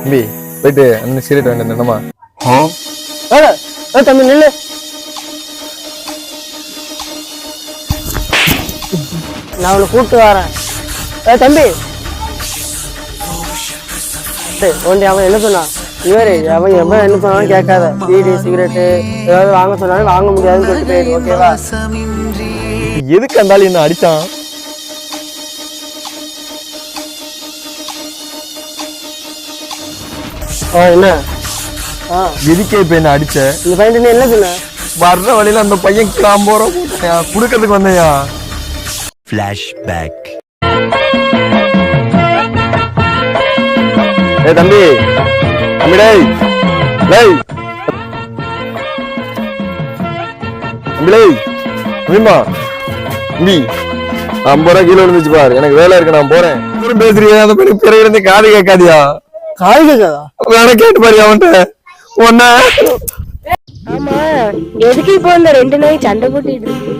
தம்பி போயிட்டு அந்த சீரட் வேண்டிய என்னமா தம்பி நில்லு. நான் அவளை கூப்பிட்டு வரேன். தம்பி ஒண்டி அவன் என்ன சொன்னான்? இவரு அவன் எவ்வளவு என்ன சொன்னாலும் கேட்காத. பீடி சிகரெட்டு ஏதாவது வாங்க சொன்னாலும் வாங்க முடியாதுன்னு சொல்லிட்டு போயிடு. ஓகேவா? எதுக்கு அந்தாலும் என்ன அடிச்சான்? என்ன எதுக்கே இப்ப என்ன அடிச்ச? இந்த பையன் என்ன சொன்ன? வர்ற வழியில அந்த பையன் கிளாம்போற குடுக்கறதுக்கு வந்தையா? ஃபிளாஷ்பேக். தம்பி தம்பி டேய் டேய் தம்பி டேய் தம்பிமா தம்பி 50 ரூபா கீழே விழுந்துச்சு பாரு. எனக்கு வேலை இருக்கு, நான் போறேன். பேசுறியா? அந்த பையனுக்கு பிறகு இருந்து காது கேட்காதியா? காது கேட்காதா? வேணா கேட்டு பாரு அவன்கிட்ட. ஒன்ன ஆமா, எதுக்கு இப்போ இந்த 2 நாய் சண்டை போட்டுட்டு இருக்கு?